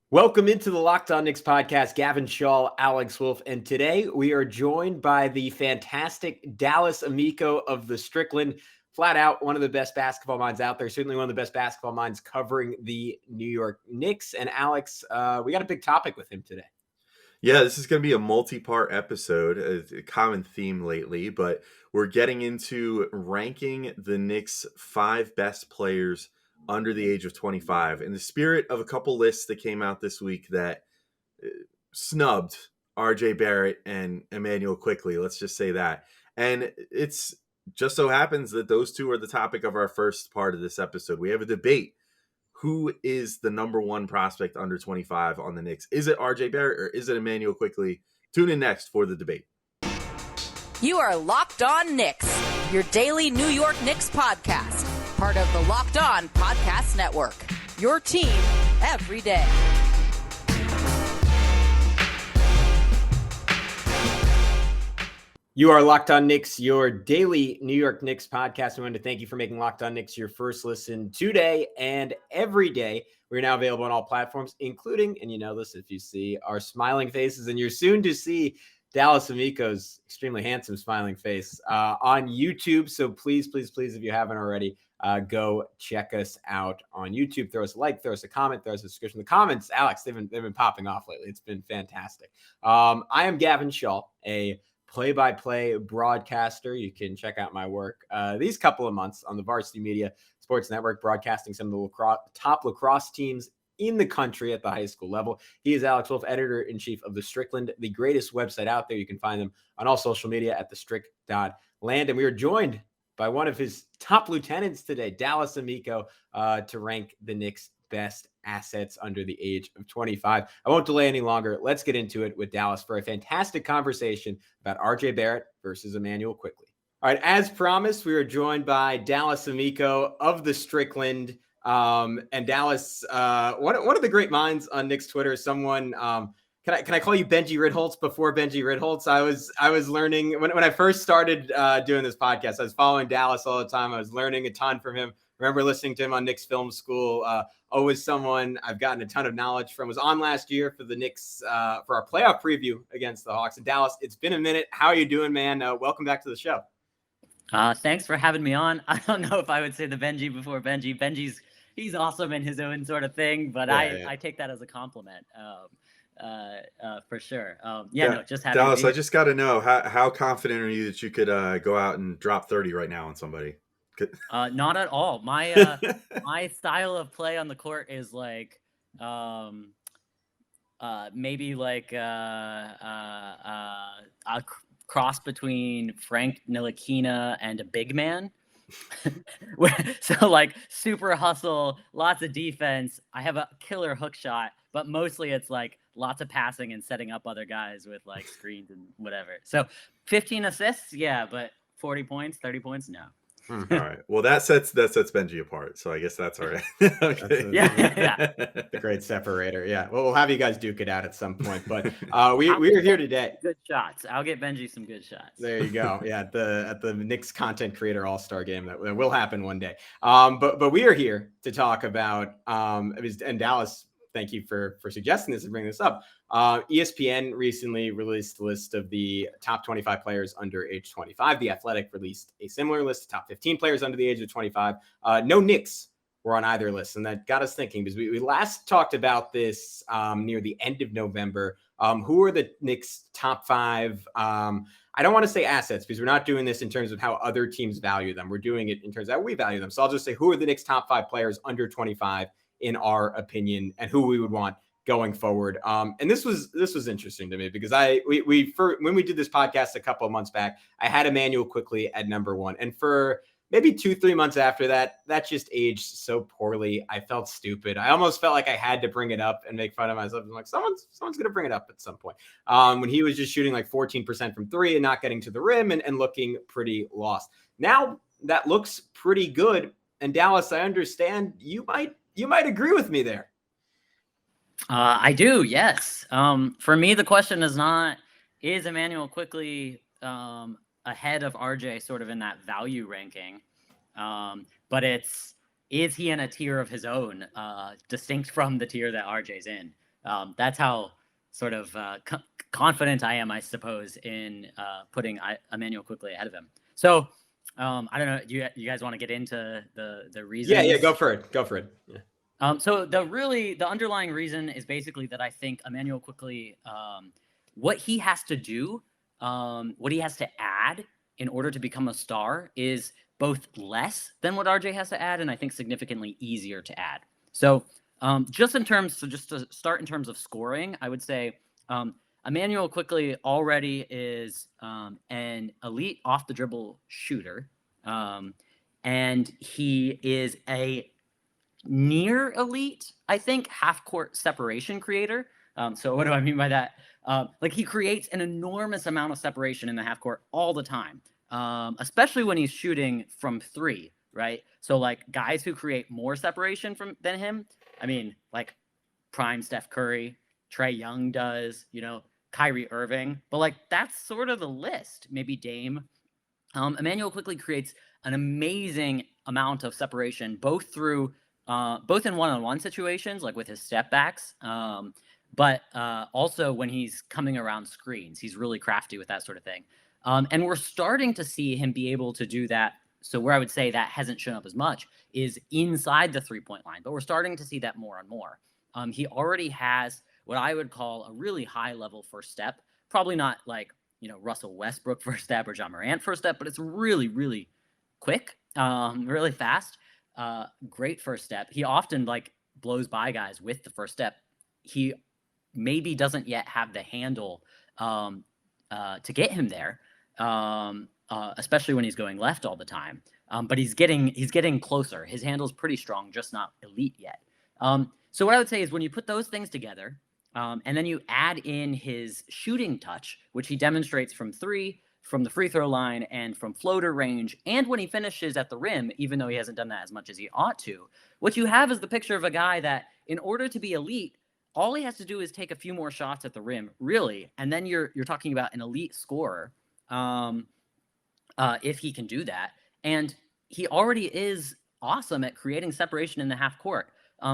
Welcome into the Locked On Knicks podcast. Gavin Shaw, Alex Wolf, and today we are joined by the fantastic Dallas Amico of the Strickland. Flat out one of the best basketball minds out there. Certainly one of the best basketball minds covering the New York Knicks. And Alex, we got a big topic with him today. Yeah, this is going to be a multi-part episode, a common theme lately, but we're getting into ranking the Knicks' 5 best players under the age of 25 in the spirit of a couple lists that came out this week that snubbed RJ Barrett and Immanuel Quickley. Let's just say that. And it's just so happens that those two are the topic of our first part of this episode. We have a debate. Who is the number one prospect under 25 on the Knicks? Is it RJ Barrett or is it Immanuel Quickley? Tune in next for the debate. You are Locked On Knicks, your daily New York Knicks podcast, part of the Locked On Podcast Network. Your team every day. You are Locked On Knicks, your daily New York Knicks podcast. I want to thank you for making Locked On Knicks your first listen today and every day. We're now available on all platforms, including, and you know this if you see our smiling faces, and you're soon to see Dallas Amico's extremely handsome smiling face on YouTube. So please, if you haven't already, go check us out on YouTube. Throw us a like, throw us a comment, throw us a subscription. The comments, Alex, they've been popping off lately. It's been fantastic. I am Gavin Shaw, a play-by-play broadcaster. You can check out my work these couple of months on the Varsity Media Sports Network, broadcasting some of the top lacrosse teams in the country at the high school level. He is Alex Wolf, editor-in-chief of The Strickland, the greatest website out there. You can find them on all social media at thestrick.land. And we are joined by one of his top lieutenants today, Dallas Amico, to rank the Knicks' best assets under the age of 25. I won't delay any longer. Let's get into it with Dallas for a fantastic conversation about RJ Barrett versus Immanuel Quickley. All right, as promised, we are joined by Dallas Amico of the Strickland. And Dallas, one of the great minds on Knicks Twitter, someone, can I call you Benji Ritholtz before Benji Ritholtz? I was learning when I first started doing this podcast. I was following Dallas all the time. I was learning a ton from him. Remember listening to him on Knicks Film School. Always someone I've gotten a ton of knowledge from. Was on last year for the Knicks for our playoff preview against the Hawks. And Dallas, it's been a minute. How are you doing, man? Welcome back to the show. Thanks for having me on. I don't know if I would say the Benji before Benji. He's awesome in his own sort of thing, but I take that as a compliment. For sure. No, just having Dallas, I just got to know how confident are you that you could go out and drop 30 right now on somebody? Not at all. My my style of play on the court is like maybe like a cross between Frank Ntilikina and a big man. So like super hustle, lots of defense. I have a killer hook shot, but mostly it's like lots of passing and setting up other guys with like screens and whatever. So 15 assists, yeah, but 40 points, 30 points, no. All right. Well, that sets Benji apart. So I guess that's all right. Okay. Yeah. The great separator. Yeah. Well, we'll have you guys duke it out at some point. But we are here today. Good shots. I'll get Benji some good shots. There you go. Yeah, at the Knicks Content Creator All-Star Game that will happen one day. But we are here to talk about and Dallas. Thank you for suggesting this and bringing this up. ESPN recently released a list of the top 25 players under age 25. The Athletic released a similar list of top 15 players under the age of 25. No Knicks were on either list, and that got us thinking because we last talked about this near the end of November. Who are the Knicks' top 5? I don't want to say assets because we're not doing this in terms of how other teams value them. We're doing it in terms of how we value them. So I'll just say who are the Knicks' top 5 players under 25 in our opinion, and who we would want going forward. And this was interesting to me because when we did this podcast a couple of months back, I had Immanuel Quickley at number 1. And for maybe 2-3 months after that just aged so poorly. I felt stupid. I almost felt like I had to bring it up and make fun of myself. I'm like, someone's going to bring it up at some point. When he was just shooting like 14% from 3 and not getting to the rim and looking pretty lost. Now that looks pretty good. And Dallas, I understand you might agree with me there. I do, yes. For me, the question is not, is Immanuel Quickley ahead of RJ sort of in that value ranking? But is he in a tier of his own, distinct from the tier that RJ's in? That's how sort of confident I am, I suppose, in putting Immanuel Quickley ahead of him. So I don't know. Do you guys want to get into the reasons? Yeah, go for it. Yeah. So the underlying reason is basically that I think Immanuel Quickley, what he has to do, what he has to add in order to become a star is both less than what RJ has to add, and I think significantly easier to add. So just to start in terms of scoring, I would say Immanuel Quickley already is an elite off the dribble shooter, and he is a near elite, I think, half court separation creator. So what do I mean by that? Like he creates an enormous amount of separation in the half court all the time, especially when he's shooting from three, right? So like guys who create more separation than him, I mean, like prime Steph Curry, Trae Young does, Kyrie Irving, but like that's sort of the list. Maybe Dame. Immanuel Quickley creates an amazing amount of separation, both in one-on-one situations, like with his step backs, but also when he's coming around screens. He's really crafty with that sort of thing. And we're starting to see him be able to do that. So where I would say that hasn't shown up as much is inside the three-point line, but we're starting to see that more and more. He already has what I would call a really high-level first step. Probably not like, Russell Westbrook first step or John Morant first step, but it's really, really quick, really fast. Great first step. He often like blows by guys with the first step. He maybe doesn't yet have the handle to get him there, especially when he's going left all the time. But he's getting closer. His handle's pretty strong, just not elite yet. So what I would say is when you put those things together, and then you add in his shooting touch, which he demonstrates from three, from the free throw line, and from floater range, and when he finishes at the rim, even though he hasn't done that as much as he ought to, what you have is the picture of a guy that, in order to be elite, all he has to do is take a few more shots at the rim, really, and then you're talking about an elite scorer, if he can do that. And he already is awesome at creating separation in the half court.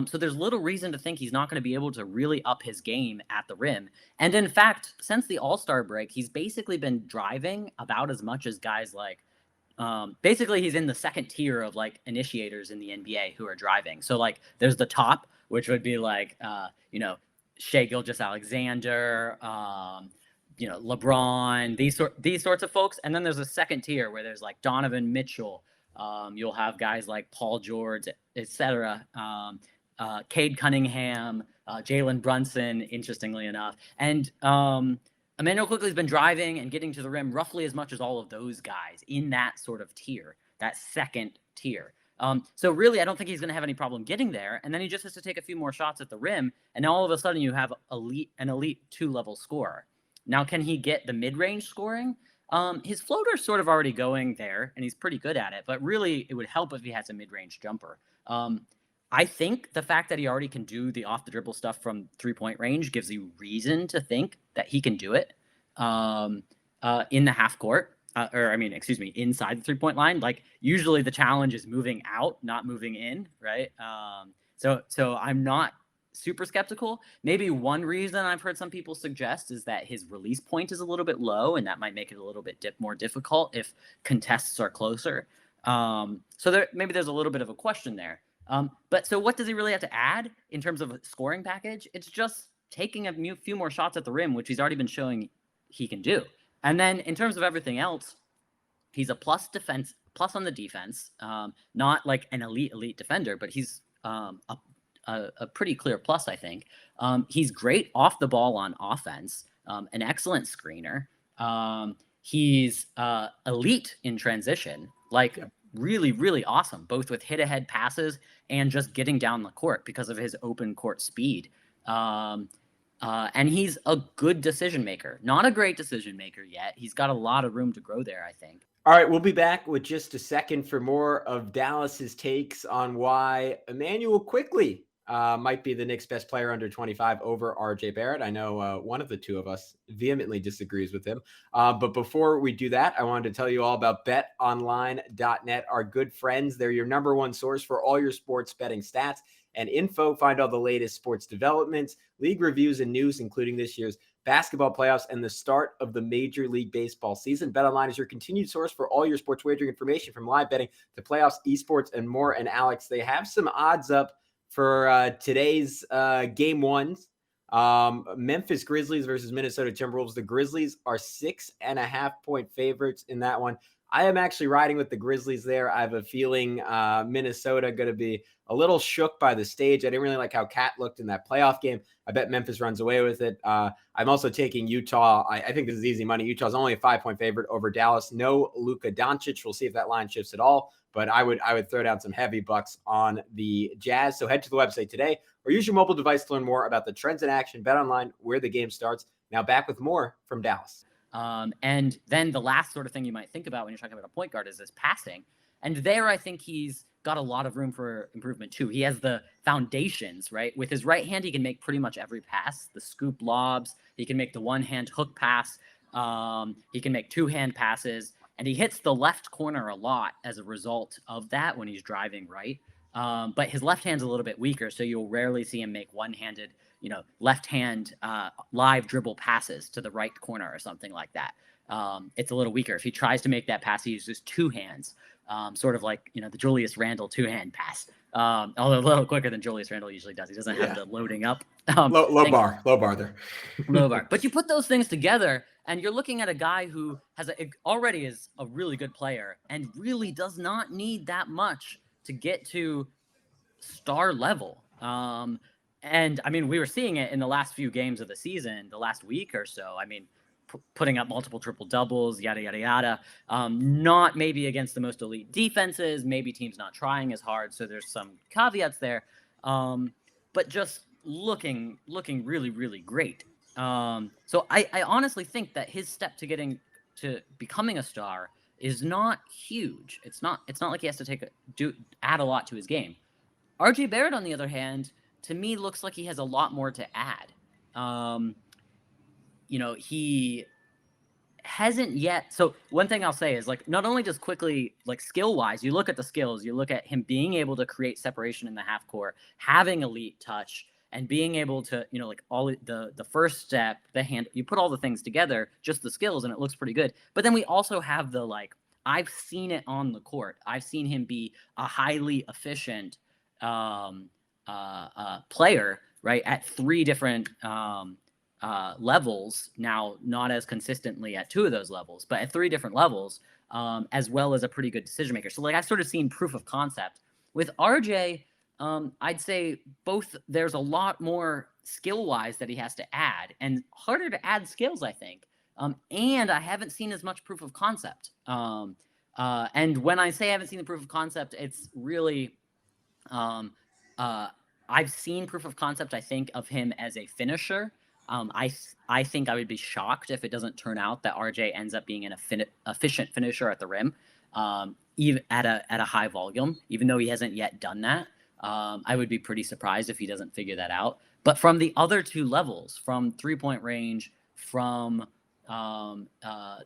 So there's little reason to think he's not going to be able to really up his game at the rim. And in fact, since the All-Star break, he's basically been driving about as much as guys like, basically he's in the second tier of like initiators in the NBA who are driving. So like there's the top, which would be like, Shai Gilgeous-Alexander, LeBron, these sorts of folks. And then there's a second tier where there's like Donovan Mitchell. You'll have guys like Paul George, etc. Cade Cunningham, Jalen Brunson, interestingly enough. And Immanuel Quickley's been driving and getting to the rim roughly as much as all of those guys in that sort of tier, that second tier. So really, I don't think he's going to have any problem getting there. And then he just has to take a few more shots at the rim. And now all of a sudden you have an elite two-level scorer. Now, can he get the mid-range scoring? His floater's sort of already going there, and he's pretty good at it. But really, it would help if he has a mid-range jumper. I think the fact that he already can do the off-the-dribble stuff from three-point range gives you reason to think that he can do it in the half court. Inside the three-point line. Like, usually the challenge is moving out, not moving in, right? So I'm not super skeptical. Maybe one reason I've heard some people suggest is that his release point is a little bit low, and that might make it a little bit more difficult if contests are closer. So maybe there's a little bit of a question there. But so what does he really have to add in terms of a scoring package? It's just taking a few more shots at the rim, which he's already been showing he can do. And then in terms of everything else, he's a plus on the defense, not like an elite defender, but he's a pretty clear plus, I think. He's great off the ball on offense, an excellent screener. He's elite in transition, like really, really awesome, both with hit-ahead passes and just getting down the court because of his open court speed. And he's a good decision maker, not a great decision maker yet. He's got a lot of room to grow there, I think. All right, we'll be back with just a second for more of Dallas's takes on why Immanuel Quickley might be the Knicks' best player under 25 over RJ Barrett. I know one of the two of us vehemently disagrees with him. But before we do that, I wanted to tell you all about betonline.net, our good friends. They're your number one source for all your sports betting stats and info. Find all the latest sports developments, league reviews, and news, including this year's basketball playoffs and the start of the Major League Baseball season. BetOnline is your continued source for all your sports wagering information, from live betting to playoffs, esports, and more. And Alex, they have some odds up for today's game ones. Memphis Grizzlies versus Minnesota Timberwolves. The Grizzlies are 6.5-point favorites in that one. I am actually riding with the Grizzlies there. I have a feeling Minnesota going to be a little shook by the stage. I didn't really like how Cat looked in that playoff game. I bet Memphis runs away with it. I'm also taking Utah. I think this is easy money. Utah's only a 5-point favorite over Dallas. No Luka Doncic. We'll see if that line shifts at all. But I would throw down some heavy bucks on the Jazz. So head to the website today or use your mobile device to learn more about the trends in action. BetOnline, where the game starts. Now back with more from Dallas. And then the last sort of thing you might think about when you're talking about a point guard is this passing. And there, I think he's got a lot of room for improvement too. He has the foundations, right? With his right hand, he can make pretty much every pass, the scoop lobs. He can make the one-hand hook pass. He can make two-hand passes. And he hits the left corner a lot as a result of that when he's driving right. But his left hand's a little bit weaker, so you'll rarely see him make one-handed, left hand live dribble passes to the right corner or something like that. It's a little weaker. If he tries to make that pass, he uses two hands, sort of like, the Julius Randle two-hand pass. Although a little quicker than Julius Randle usually does. He doesn't have the loading up. Low bar there. Low bar. But you put those things together, and you're looking at a guy who already is a really good player and really does not need that much to get to star level. And I mean, we were seeing it in the last few games of the season, the last week or so. I mean, putting up multiple triple doubles, yada, yada, yada. Not maybe against the most elite defenses, maybe teams not trying as hard. So there's some caveats there. But just looking really, really great. So I honestly think that his step to becoming a star is not huge. It's not like he has to add a lot to his game. RJ Barrett, on the other hand, to me looks like he has a lot more to add. He hasn't yet. So one thing I'll say is, like, not only does Quickley, like, skill wise, you look at the skills, you look at him being able to create separation in the half court, having elite touch, and being able to, all the first step, the hand, you put all the things together, just the skills, and it looks pretty good. But then we also have the, like, I've seen it on the court. I've seen him be a highly efficient player, right, at three different levels. Now, not as consistently at two of those levels, but at three different levels, as well as a pretty good decision maker. So, like, I've sort of seen proof of concept. With RJ, I'd say both. There's a lot more skill-wise that he has to add, and harder to add skills, I think. And I haven't seen as much proof of concept. And when I say I haven't seen the proof of concept, it's really, I've seen proof of concept, I think, of him as a finisher. I think I would be shocked if it doesn't turn out that RJ ends up being an efficient finisher at the rim, even at a high volume, even though he hasn't yet done that. I would be pretty surprised if he doesn't figure that out. But from the other two levels, from 3-point range, from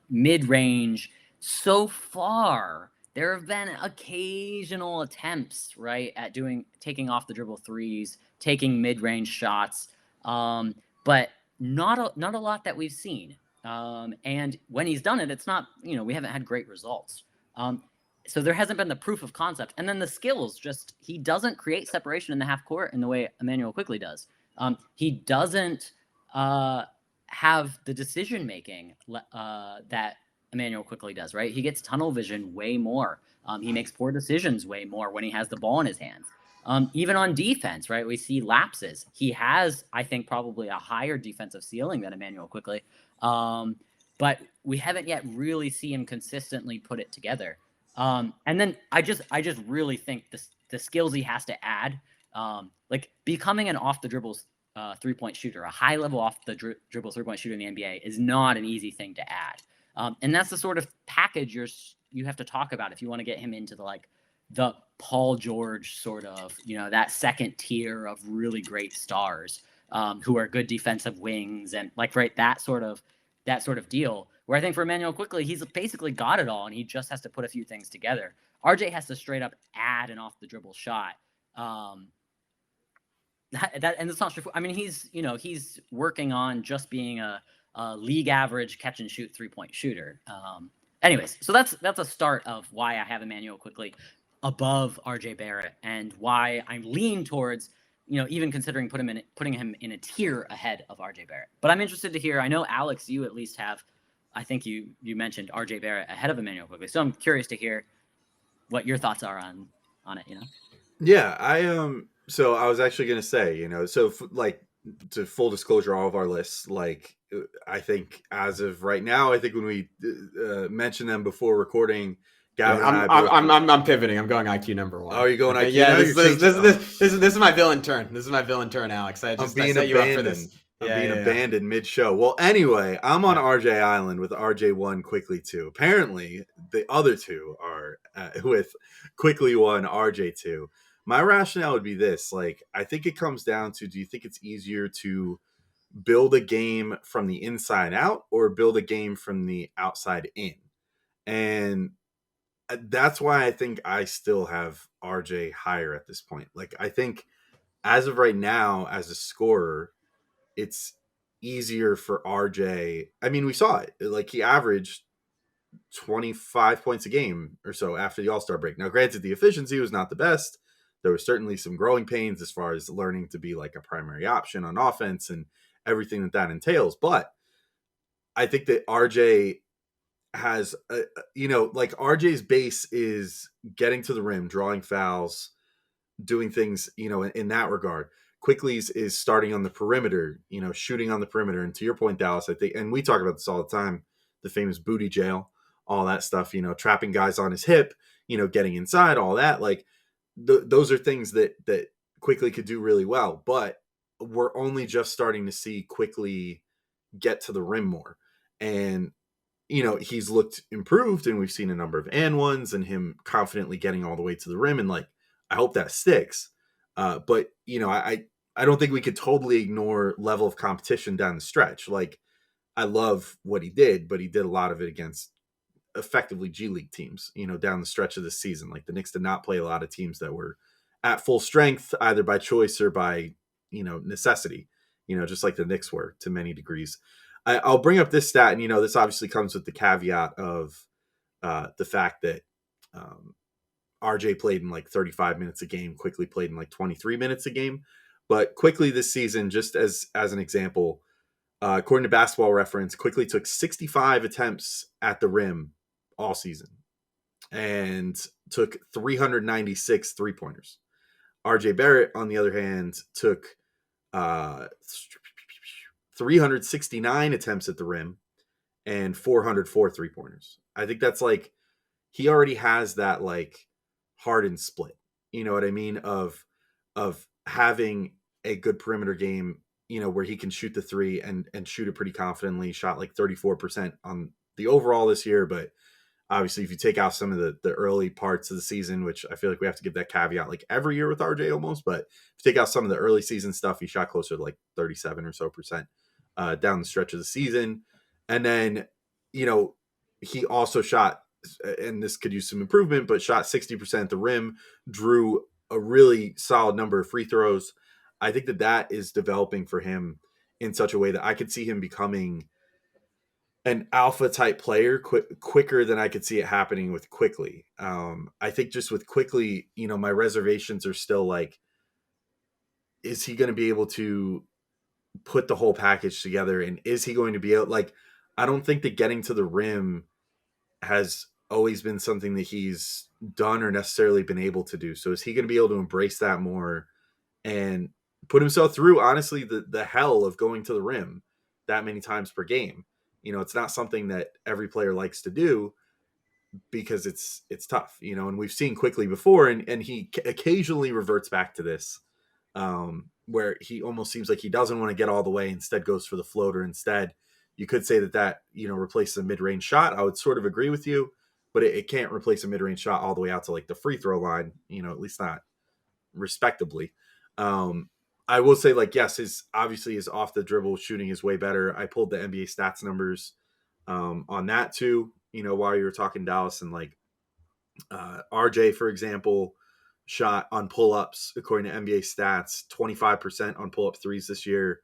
mid-range, so far there have been occasional attempts, right, at taking off the dribble threes, taking mid-range shots, but not a lot that we've seen. And when he's done it, it's not, we haven't had great results. So there hasn't been the proof of concept. And then the skills, he doesn't create separation in the half court in the way Immanuel Quickley does. He doesn't have the decision making that Immanuel Quickley does, right? He gets tunnel vision way more. He makes poor decisions way more when he has the ball in his hands. Even on defense, right? We see lapses. He has, I think, probably a higher defensive ceiling than Immanuel Quickley. But we haven't yet really seen him consistently put it together. And then I just really think the skills he has to add, like becoming an off the dribbles 3-point shooter, a high level off the dribble 3-point shooter in the NBA is not an easy thing to add. And that's the sort of package you have to talk about if you want to get him into the Paul George sort of, that second tier of really great stars who are good defensive wings and that sort of deal. Where I think for Immanuel Quickley, he's basically got it all and he just has to put a few things together. RJ has to straight up add an off the dribble shot. and it's not true. I mean, he's working on just being a league average catch and shoot 3-point shooter. Anyways, so that's a start of why I have Immanuel Quickley above RJ Barrett, and why I lean towards, even considering putting him in a tier ahead of RJ Barrett. But I'm interested to hear. I know, Alex, you at least have, I think you mentioned RJ Barrett ahead of Immanuel Quickley. So I'm curious to hear what your thoughts are on it. Yeah, so I was actually going to say, like, to full disclosure, all of our lists, like, I think as of right now, I think when we mentioned them before recording, Gavin and I both. I'm pivoting. I'm going IQ number 1. Oh, are you going IQ? Yeah, now? this is my villain turn. This is my villain turn, Alex. I set you up for this. I'm being abandoned mid-show. Well, anyway, I'm on RJ Island with RJ1, Quickley 2. Apparently, the other two are with Quickley 1, RJ 2. My rationale would be this. Like, I think it comes down to, do you think it's easier to build a game from the inside out or build a game from the outside in? And that's why I think I still have RJ higher at this point. Like, I think as of right now, as a scorer, it's easier for RJ. I mean, we saw it. Like, he averaged 25 points a game or so after the All-Star break. Now, granted, the efficiency was not the best. There was certainly some growing pains as far as learning to be like a primary option on offense and everything that entails. But I think that RJ has, like, RJ's base is getting to the rim, drawing fouls, doing things, in that regard. Quickley's is starting on the perimeter, shooting on the perimeter. And to your point, Dallas, I think, and we talk about this all the time, the famous booty jail, all that stuff, trapping guys on his hip, getting inside, all that. Like, those are things that Quickley could do really well. But we're only just starting to see Quickley get to the rim more. And, he's looked improved, and we've seen a number of and ones and him confidently getting all the way to the rim. And, like, I hope that sticks. But, I don't think we could totally ignore level of competition down the stretch. Like, I love what he did, but he did a lot of it against effectively G League teams, down the stretch of this season. Like, the Knicks did not play a lot of teams that were at full strength, either by choice or by, necessity, just like the Knicks were to many degrees. I'll bring up this stat, and, this obviously comes with the caveat of the fact that RJ played in like 35 minutes a game. Quickley played in like 23 minutes a game. But Quickley this season, just as an example, according to Basketball Reference, Quickley took 65 attempts at the rim all season and took 396 3-pointers. RJ Barrett, on the other hand, took 369 attempts at the rim and 404 3-pointers. I think that's like, he already has that, like, Harden split, you know what I mean, of having a good perimeter game, where he can shoot the three and shoot it pretty confidently. Shot like 34% on the overall this year, but obviously if you take out some of the early parts of the season, which I feel like we have to give that caveat like every year with RJ almost, but if you take out some of the early season stuff, he shot closer to like 37 or so percent down the stretch of the season. And then, he also shot, and this could use some improvement, but shot 60% at the rim, drew a really solid number of free throws. I think that is developing for him in such a way that I could see him becoming an alpha type player quicker than I could see it happening with Quickley. I think just with Quickley, my reservations are still like, is he going to be able to put the whole package together? And is he going to be able, like, I don't think that getting to the rim has always been something that he's done or necessarily been able to do. So is he going to be able to embrace that more and put himself through, honestly, the hell of going to the rim that many times per game? It's not something that every player likes to do because it's tough, and we've seen Quickley before, and he occasionally reverts back to this, where he almost seems like he doesn't want to get all the way, instead goes for the floater instead. You could say that replaces a mid-range shot. I would sort of agree with you, but it can't replace a mid-range shot all the way out to like the free throw line, at least not respectably. I will say, like, yes, his off the dribble shooting is way better. I pulled the NBA stats numbers on that too, while you were talking, Dallas, and like RJ, for example, shot on pull-ups, according to NBA stats, 25% on pull-up threes this year,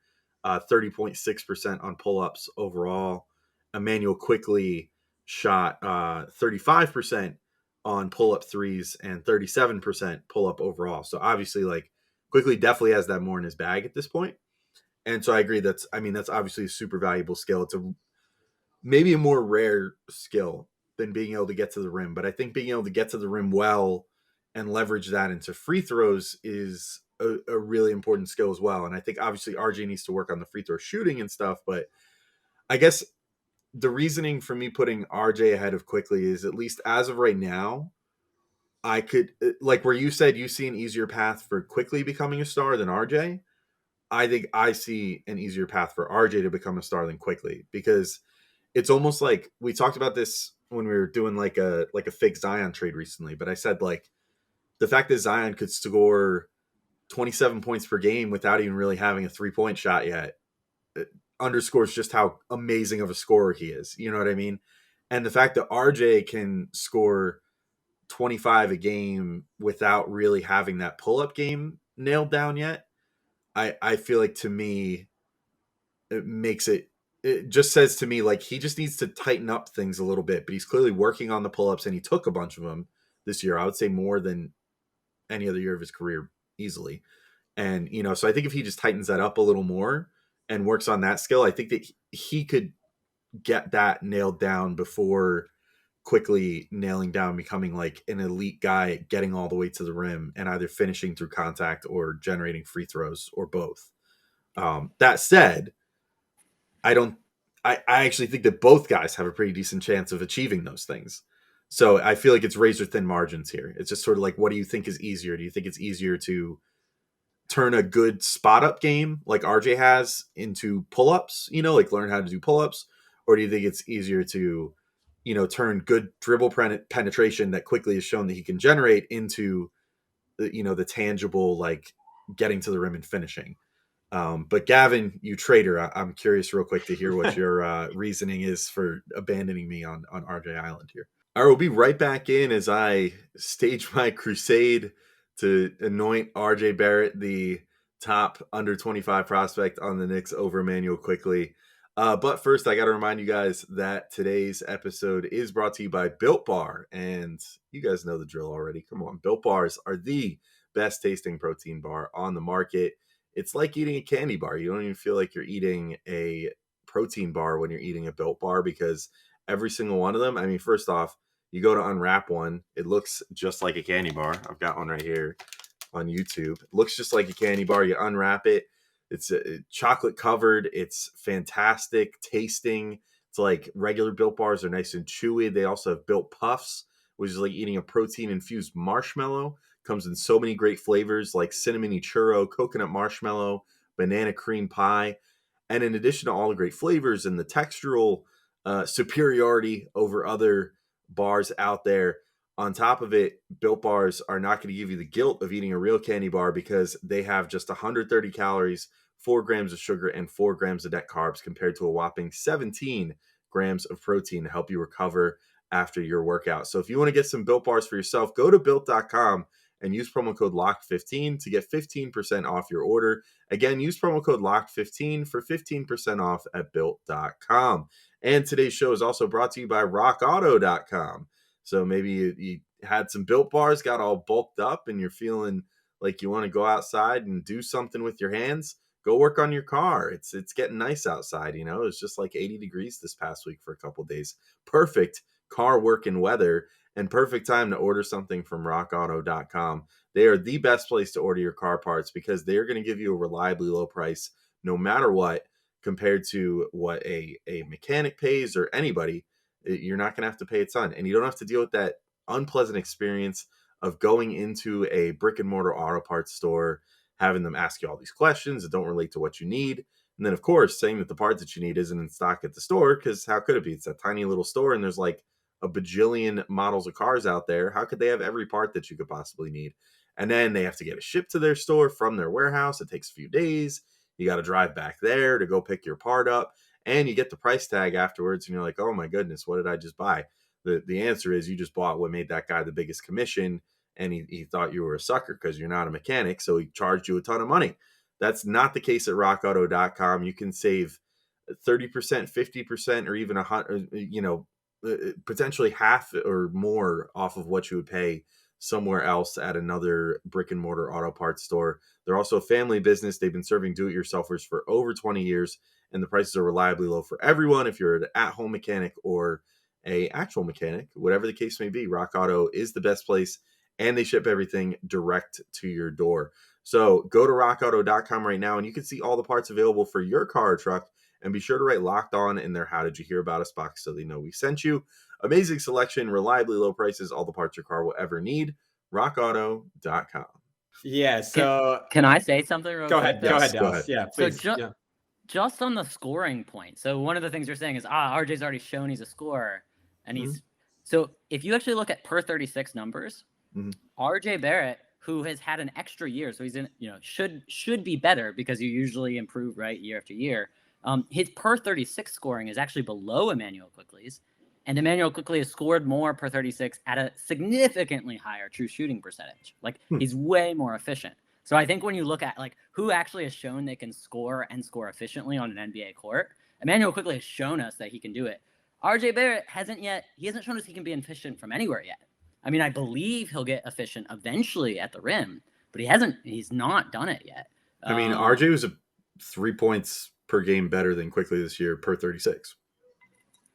30.6% on pull-ups overall. Immanuel Quickley shot 35% on pull-up threes and 37% pull-up overall. So obviously, like, Quickley definitely has that more in his bag at this point. And so I agree that's obviously a super valuable skill. It's maybe a more rare skill than being able to get to the rim. But I think being able to get to the rim well and leverage that into free throws is a really important skill as well. And I think obviously RJ needs to work on the free throw shooting and stuff. But I guess the reasoning for me putting RJ ahead of Quickley is, at least as of right now, I could, like where you said you see an easier path for Quickley becoming a star than RJ. I think I see an easier path for RJ to become a star than Quickley, because it's almost like we talked about this when we were doing like a fake Zion trade recently. But I said, like, the fact that Zion could score 27 points per game without even really having a 3-point shot yet, it underscores just how amazing of a scorer he is. You know what I mean? And the fact that RJ can score 25 a game without really having that pull-up game nailed down yet, I feel like, to me, it just says to me, like, he just needs to tighten up things a little bit. But he's clearly working on the pull-ups, and he took a bunch of them this year. I would say more than any other year of his career easily. And, so I think if he just tightens that up a little more and works on that skill, I think that he could get that nailed down before Quickley nailing down becoming like an elite guy, getting all the way to the rim and either finishing through contact or generating free throws, or both. That said, I actually think that both guys have a pretty decent chance of achieving those things. So I feel like it's razor thin margins here. It's just sort of like, what do you think is easier? Do you think it's easier to turn a good spot up game like RJ has into pull-ups, like learn how to do pull-ups? Or do you think it's easier to, turn good dribble penetration that Quickley has shown that he can generate into the tangible, like, getting to the rim and finishing? But Gavin, you traitor, I'm curious real quick to hear what your reasoning is for abandoning me on RJ Island here. All right, we'll be right back in as I stage my crusade to anoint RJ Barrett the top under 25 prospect on the Knicks over Immanuel Quickley. But first, I got to remind you guys that today's episode is brought to you by Built Bar. And you guys know the drill already. Come on. Built Bars are the best tasting protein bar on the market. It's like eating a candy bar. You don't even feel like you're eating a protein bar when you're eating a Built Bar, because every single one of them, I mean, first off, you go to unwrap one, it looks just like a candy bar. I've got one right here on YouTube. It looks just like a candy bar. You unwrap it. It's chocolate covered. It's fantastic tasting. It's like regular Built Bars are nice and chewy. They also have Built Puffs, which is like eating a protein-infused marshmallow. Comes in so many great flavors like cinnamony churro, coconut marshmallow, banana cream pie. And in addition to all the great flavors and the textural superiority over other bars out there, on top of it, Built Bars are not going to give you the guilt of eating a real candy bar, because they have just 130 calories, 4 grams of sugar, and 4 grams of net carbs, compared to a whopping 17 grams of protein to help you recover after your workout. So if you want to get some Built Bars for yourself, go to Built.com and use promo code LOCKED15 to get 15% off your order. Again, use promo code LOCKED15 for 15% off at Built.com. And today's show is also brought to you by RockAuto.com. So maybe you had some Built Bars, got all bulked up, and you're feeling like you want to go outside and do something with your hands. Go work on your car. It's getting nice outside, It's just like 80 degrees this past week for a couple of days. Perfect car working weather, and perfect time to order something from rockauto.com. They are the best place to order your car parts, because they're going to give you a reliably low price no matter what, compared to what a mechanic pays or anybody. You're not going to have to pay a ton, and you don't have to deal with that unpleasant experience of going into a brick and mortar auto parts store, having them ask you all these questions that don't relate to what you need. And then, of course, saying that the part that you need isn't in stock at the store, because how could it be? It's a tiny little store, and there's like a bajillion models of cars out there. How could they have every part that you could possibly need? And then they have to get it shipped to their store from their warehouse. It takes a few days. You got to drive back there to go pick your part up, and you get the price tag afterwards, and you're like, oh my goodness, what did I just buy? The answer is you just bought what made that guy the biggest commission, and he thought you were a sucker because you're not a mechanic, so he charged you a ton of money. That's not the case at rockauto.com. You can save 30%, 50%, or even potentially half or more off of what you would pay somewhere else at another brick and mortar auto parts store. They're also a family business. They've been serving do-it-yourselfers for over 20 years, and the prices are reliably low for everyone. If you're an at-home mechanic or a actual mechanic, whatever the case may be, Rock Auto is the best place, and they ship everything direct to your door. So go to rockauto.com right now, and you can see all the parts available for your car or truck, and be sure to write Locked On in their How Did You Hear About Us box so they know we sent you. Amazing selection, reliably low prices, all the parts your car will ever need. rockauto.com. Yeah. So Can I say something real go quick? ahead. though? Go ahead, Go Dallas. ahead. Yeah, So please. just on the scoring point. So one of the things you're saying is, RJ's already shown he's a scorer, and he's so if you actually look at per 36 numbers, RJ Barrett, who has had an extra year, so he's in, should be better because you usually improve, right, year after year. His per 36 scoring is actually below Immanuel Quickley's, and Immanuel Quickley has scored more per 36 at a significantly higher true shooting percentage. Like he's way more efficient. So I think when you look at like who actually has shown they can score and score efficiently on an NBA court, Immanuel Quickley has shown us that he can do it. RJ Barrett hasn't shown us he can be efficient from anywhere yet. I mean, I believe he'll get efficient eventually at the rim, but he's not done it yet. I mean, RJ was 3 points per game better than Quickley this year per 36.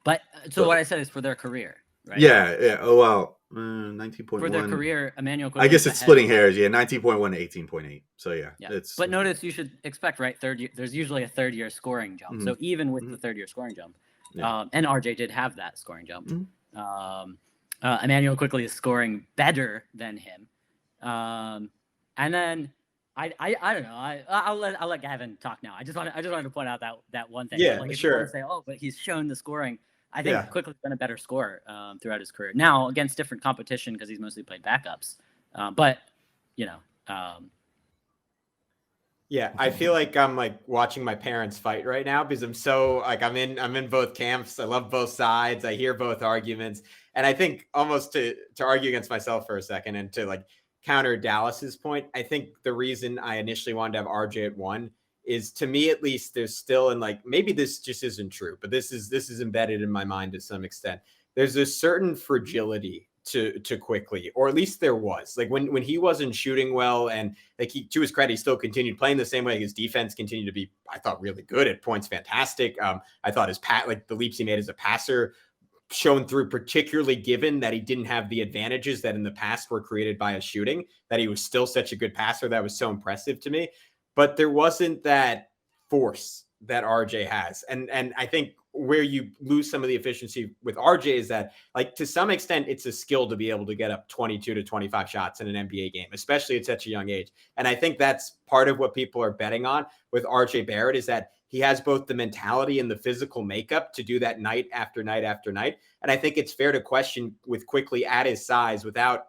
But what I said is for their career, right? Yeah. Oh, well, 19.1. For their career, Immanuel Quickley. I guess it's splitting hairs. Yeah, 19.1 to 18.8. So, yeah. But notice you should expect, right, there's usually a third-year scoring jump. So even with the third-year scoring jump, and RJ did have that scoring jump, Immanuel Quickley is scoring better than him. And then I don't know. I'll let Gavin talk now. I just wanted to point out that one thing. Yeah, like, if sure. you want to say, but he's shown the scoring. I think Quickley's been a better scorer throughout his career. Now against different competition because he's mostly played backups. Yeah, I feel like I'm like watching my parents fight right now because I'm so like I'm in both camps. I love both sides. I hear both arguments, and I think almost to argue against myself for a second and to like counter Dallas's point, I think the reason I initially wanted to have RJ at 1 is, to me at least, there's still, and like maybe this just isn't true, but this is embedded in my mind to some extent. There's a certain fragility to Quickley, or at least there was, like when he wasn't shooting well, and like to his credit, he still continued playing the same way. His defense continued to be, I thought, really good at points, fantastic. I thought his the leaps he made as a passer shown through, particularly given that he didn't have the advantages that in the past were created by his shooting, that he was still such a good passer. That was so impressive to me, but there wasn't that force that RJ has. And I think where you lose some of the efficiency with RJ is that, like, to some extent, it's a skill to be able to get up 22 to 25 shots in an NBA game, especially at such a young age. And I think that's part of what people are betting on with RJ Barrett, is that he has both the mentality and the physical makeup to do that night after night after night. And I think it's fair to question with Quickley at his size without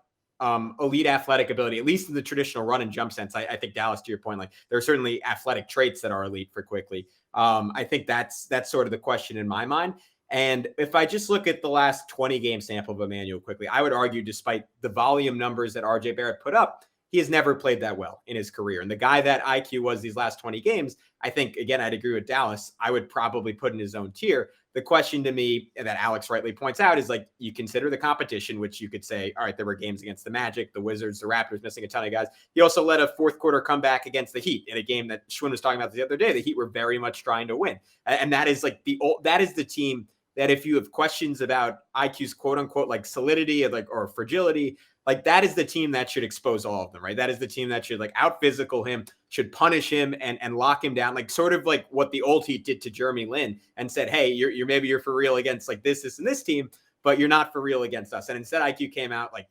elite athletic ability, at least in the traditional run and jump sense. I think, Dallas, to your point, like there are certainly athletic traits that are elite for Quickley. I think that's sort of the question in my mind. And if I just look at the last 20 game sample of Immanuel Quickley, I would argue, despite the volume numbers that RJ Barrett put up, he has never played that well in his career. And the guy that IQ was these last 20 games, I think, again, I'd agree with Dallas, I would probably put in his own tier. The question to me that Alex rightly points out is, like, you consider the competition, which you could say, all right, there were games against the Magic, the Wizards, the Raptors, missing a ton of guys. He also led a fourth quarter comeback against the Heat in a game that Schwinn was talking about the other day. The Heat were very much trying to win. And that is like that is the team that, if you have questions about IQ's quote unquote like solidity or fragility, like that is the team that should expose all of them, right? That is the team that should like out physical him, should punish him and lock him down, like sort of like what the old Heat did to Jeremy Lin and said, hey, you're for real against like this and this team, but you're not for real against us. And instead IQ came out, like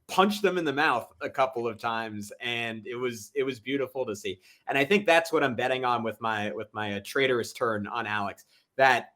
punched them in the mouth a couple of times, and it was beautiful to see. And I think that's what I'm betting on with my traitorous turn on Alex, that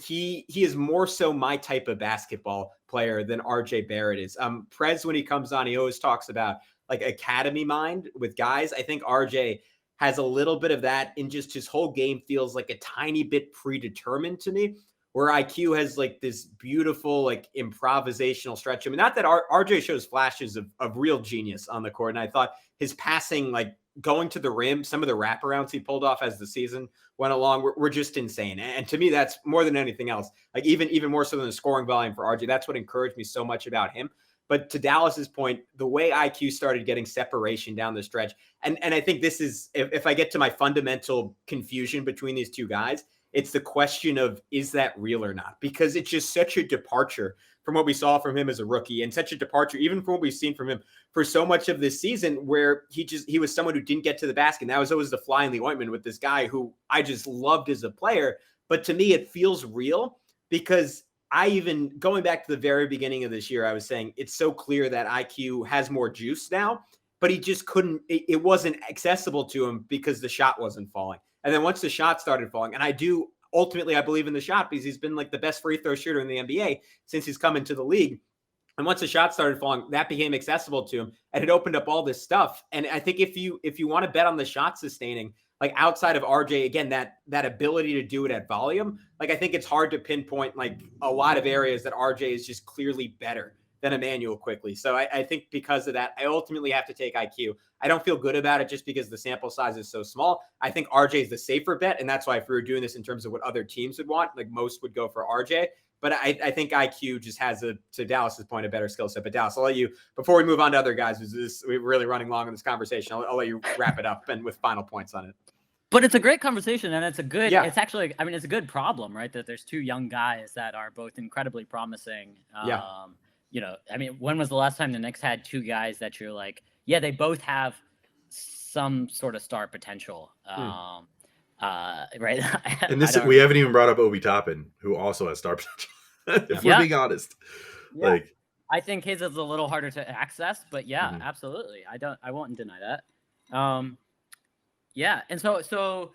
he is more so my type of basketball player than RJ Barrett is. Prez, when he comes on, he always talks about like academy mind with guys. I think RJ has a little bit of that in just his whole game feels like a tiny bit predetermined to me, where IQ has like this beautiful, like improvisational stretch. I mean, not that RJ shows flashes of real genius on the court. And I thought his passing, like going to the rim, some of the wraparounds he pulled off as the season went along were just insane. And to me, that's more than anything else. Like even more so than the scoring volume for RJ, that's what encouraged me so much about him. But to Dallas's point, the way IQ started getting separation down the stretch, and I think this is, if I get to my fundamental confusion between these two guys, it's the question of, is that real or not? Because it's just such a departure from what we saw from him as a rookie, and such a departure even from what we've seen from him for so much of this season, where he was someone who didn't get to the basket. And that was always the fly in the ointment with this guy who I just loved as a player. But to me, it feels real, because going back to the very beginning of this year, I was saying it's so clear that IQ has more juice now, but he just couldn't, it wasn't accessible to him because the shot wasn't falling. And then once the shot started falling, and I believe in the shot, because he's been like the best free throw shooter in the NBA since he's come into the league. And once the shot started falling, that became accessible to him, and it opened up all this stuff. And I think if you want to bet on the shot sustaining, like outside of RJ, again, that ability to do it at volume, like I think it's hard to pinpoint like a lot of areas that RJ is just clearly better than Immanuel Quickley. So I think because of that, I ultimately have to take IQ. I don't feel good about it just because the sample size is so small. I think RJ is the safer bet, and that's why if we were doing this in terms of what other teams would want, like most would go for RJ. But I think IQ just has, to Dallas's point, a better skill set. But Dallas, I'll let you, before we move on to other guys, we're really running long in this conversation. I'll let you wrap it up and with final points on it. But it's a great conversation, and it's a good problem, right? That there's two young guys that are both incredibly promising. When was the last time the Knicks had two guys that you're like, yeah, they both have some sort of star potential, right? And we haven't even brought up Obi Toppin, who also has star potential. If we're being honest, I think his is a little harder to access, but absolutely, I won't deny that. And so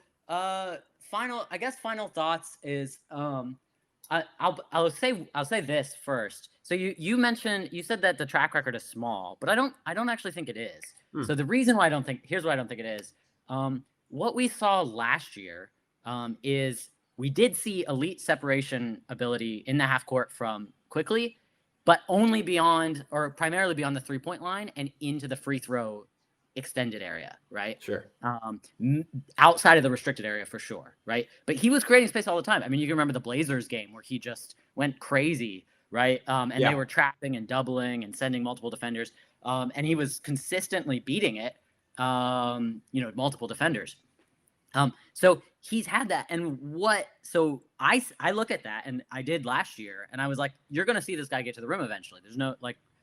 final thoughts is I'll say this first. So you said that the track record is small, but I don't actually think it is. So the reason why here's why I don't think it is. What we saw last year is we did see elite separation ability in the half court from Quickley, but only primarily beyond the 3-point line and into the free throw extended area, right? Sure. Outside of the restricted area for sure, right? But he was creating space all the time. I mean, you can remember the Blazers game where he just went crazy, right? They were trapping and doubling and sending multiple defenders, and he was consistently beating it, multiple defenders. So he's had that, and so I look at that, and I did last year, and I was like, you're going to see this guy get to the rim eventually. There's no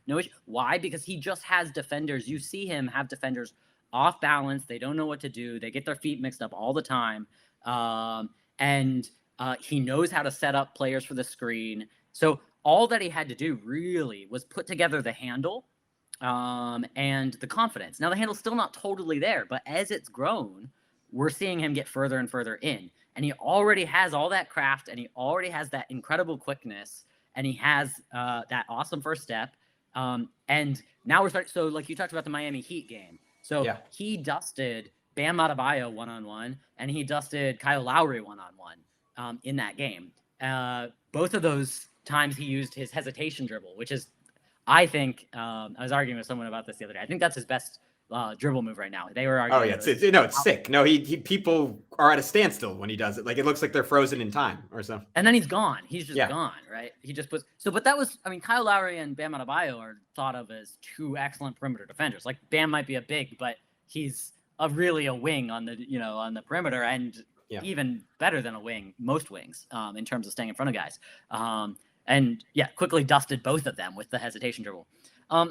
issue. Why? Because he just has defenders. You see him have defenders off balance. They don't know what to do. They get their feet mixed up all the time. And he knows how to set up players for the screen. So all that he had to do really was put together the handle and the confidence. Now the handle's still not totally there, but as it's grown, we're seeing him get further and further in. And he already has all that craft, and he already has that incredible quickness, and he has that awesome first step. And now we're starting. So like you talked about the Miami Heat game. So he dusted Bam Adebayo one-on-one, and he dusted Kyle Lowry one-on-one in that game. Both of those times he used his hesitation dribble, which is, I think, I was arguing with someone about this the other day. I think that's his best dribble move right now. They were arguing. Oh yeah, it's sick. No, he people are at a standstill when he does it. Like it looks like they're frozen in time or something. And then he's gone. He's just gone, right? He just puts. So, but that was, Kyle Lowry and Bam Adebayo are thought of as two excellent perimeter defenders. Like Bam might be a big, but he's really a wing on the perimeter, and even better than a wing, most wings, in terms of staying in front of guys. Quickly dusted both of them with the hesitation dribble. I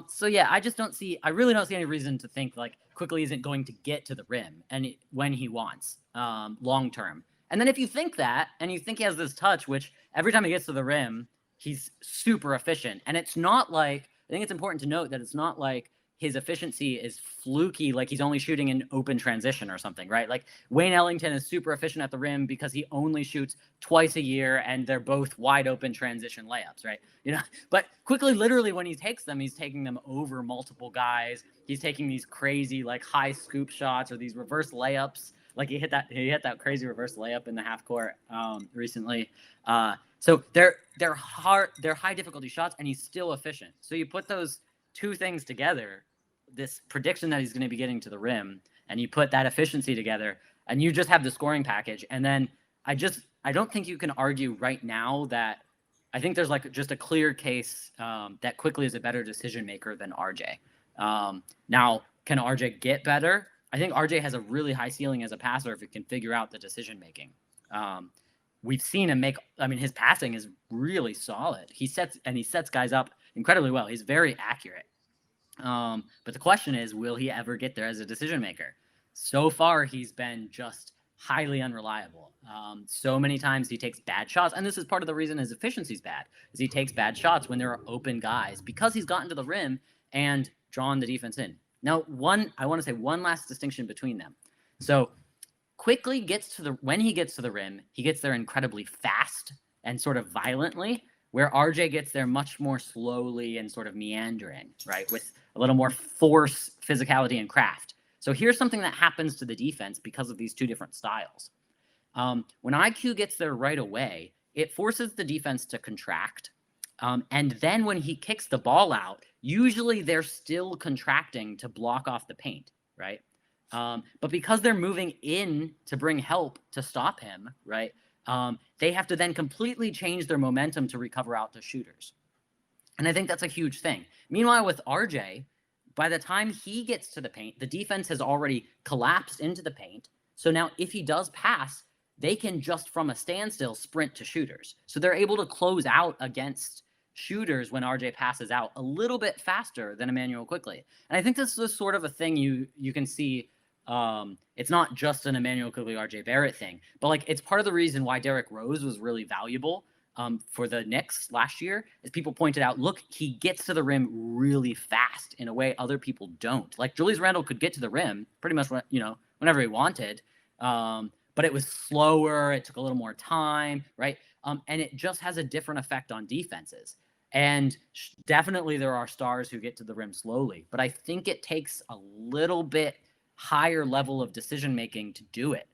really don't see any reason to think like Quickley isn't going to get to the rim when he wants, long term. And then if you think that, and you think he has this touch, which every time he gets to the rim, he's super efficient. And it's not like, I think it's important to note that it's not like his efficiency is fluky, like he's only shooting in open transition or something, right? Like Wayne Ellington is super efficient at the rim because he only shoots twice a year and they're both wide open transition layups, right? But Quickley, literally when he takes them, he's taking them over multiple guys. He's taking these crazy like high scoop shots or these reverse layups Like he hit that crazy reverse layup in the half court recently. So they're high difficulty shots, and he's still efficient. So you put those two things together, this prediction that he's going to be getting to the rim, and you put that efficiency together, and you just have the scoring package. And then I don't think you can argue right now that I think there's like just a clear case that Quickley is a better decision maker than RJ. Now, can RJ get better? I think RJ has a really high ceiling as a passer if he can figure out the decision making. We've seen him his passing is really solid. He sets guys up incredibly well. He's very accurate. But the question is, will he ever get there as a decision maker? So far, he's been just highly unreliable. So many times he takes bad shots, and this is part of the reason his efficiency is bad, is he takes bad shots when there are open guys because he's gotten to the rim and drawn the defense in. Now, I want to say one last distinction between them. So Quickley when he gets to the rim, he gets there incredibly fast and sort of violently, where RJ gets there much more slowly and sort of meandering, right? With a little more force, physicality, and craft. So here's something that happens to the defense because of these two different styles. When IQ gets there right away, it forces the defense to contract. And then when he kicks the ball out, usually they're still contracting to block off the paint, right? But because they're moving in to bring help to stop him, right? They have to then completely change their momentum to recover out to shooters. And I think that's a huge thing. Meanwhile, with RJ, by the time he gets to the paint, the defense has already collapsed into the paint. So now if he does pass, they can just from a standstill sprint to shooters. So they're able to close out against shooters when RJ passes out a little bit faster than Immanuel Quickley. And I think this is sort of a thing you can see. It's not just an Immanuel Quickley, RJ Barrett thing, but like it's part of the reason why Derrick Rose was really valuable for the Knicks last year, is people pointed out, look, he gets to the rim really fast in a way other people don't. Like Julius Randle could get to the rim pretty much whenever he wanted, but it was slower. It took a little more time, right? And it just has a different effect on defenses. And definitely there are stars who get to the rim slowly, but I think it takes a little bit higher level of decision-making to do it.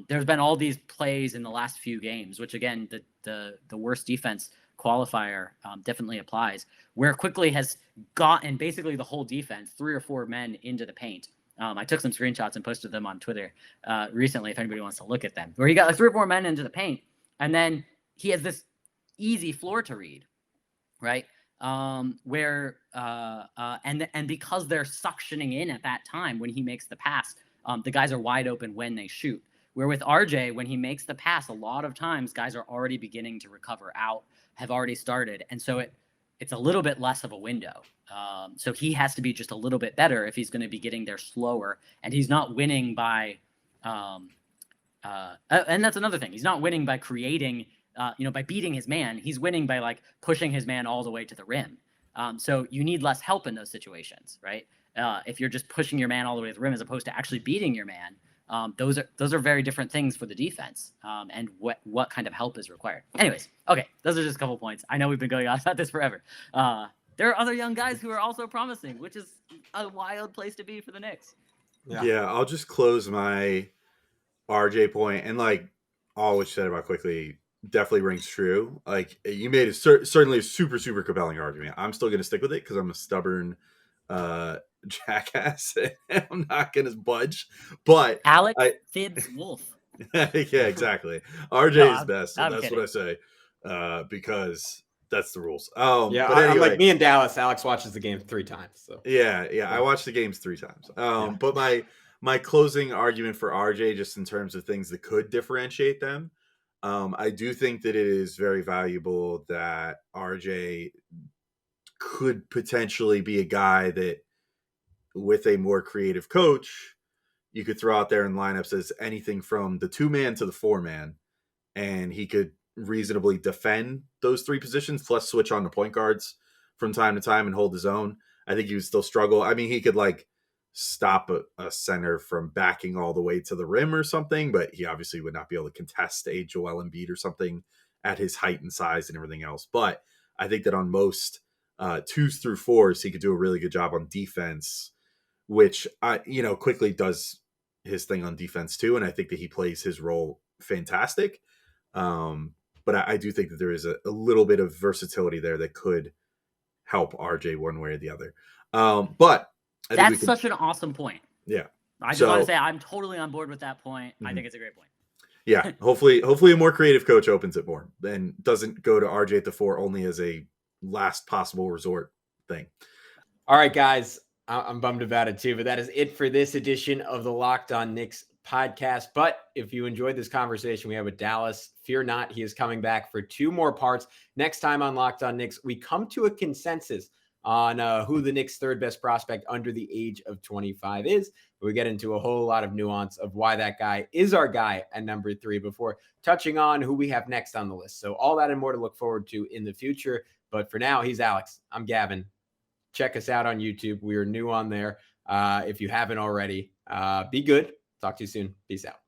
There's been all these plays in the last few games, which again, the worst defense qualifier definitely applies, where Quickley has gotten basically the whole defense, 3 or 4 men into the paint. I took some screenshots and posted them on Twitter recently, if anybody wants to look at them, where he got like 3 or 4 men into the paint, and then he has this easy floor to read, right? And because they're suctioning in at that time when he makes the pass, the guys are wide open when they shoot. Where with RJ, when he makes the pass, a lot of times guys are already beginning to recover out, have already started, and so it's a little bit less of a window. So he has to be just a little bit better if he's going to be getting there slower, and he's not winning by. And that's another thing. He's not winning by creating. By beating his man. He's winning by like pushing his man all the way to the rim. So you need less help in those situations, right? If you're just pushing your man all the way to the rim as opposed to actually beating your man, those are very different things for the defense, and what kind of help is required. Anyways, okay, those are just a couple points. I know we've been going on about this forever. There are other young guys who are also promising, which is a wild place to be for the Knicks. Yeah, I'll just close my RJ point, and like all what you said about Quickley definitely rings true. Like you made certainly a super, super compelling argument. I'm still going to stick with it because I'm a stubborn jackass. I'm not going to budge. But Alex Fibbs Wolf. Yeah, exactly. RJ is best. And that's what I say because that's the rules. But anyway, I'm like me and Dallas. Alex watches the game 3 times. So yeah. I watched the games 3 times. But my closing argument for RJ, just in terms of things that could differentiate them, I do think that it is very valuable that RJ could potentially be a guy that, with a more creative coach, you could throw out there in lineups as anything from the 2-man to the 4-man, and he could reasonably defend those 3 positions, plus switch on the point guards from time to time and hold his own. I think he would still struggle. I mean, he could like stop a center from backing all the way to the rim or something, but he obviously would not be able to contest a Joel Embiid or something at his height and size and everything else. But I think that on most 2s through 4s, he could do a really good job on defense, which Quickley does his thing on defense too, and I think that he plays his role fantastic. But I do think that there is a little bit of versatility there that could help RJ one way or the other. But I think That's such an awesome point. Yeah. I just want to say I'm totally on board with that point. I think it's a great point. Yeah. Hopefully a more creative coach opens it more and doesn't go to RJ at the 4 only as a last possible resort thing. All right, guys. I'm bummed about it too, but that is it for this edition of the Locked On Knicks podcast. But if you enjoyed this conversation we had with Dallas, fear not, he is coming back for 2 more parts. Next time on Locked On Knicks, we come to a consensus on who the Knicks' 3rd best prospect under the age of 25 is. We get into a whole lot of nuance of why that guy is our guy at number 3 before touching on who we have next on the list. So all that and more to look forward to in the future. But for now, he's Alex. I'm Gavin. Check us out on YouTube. We are new on there. If you haven't already, be good. Talk to you soon. Peace out.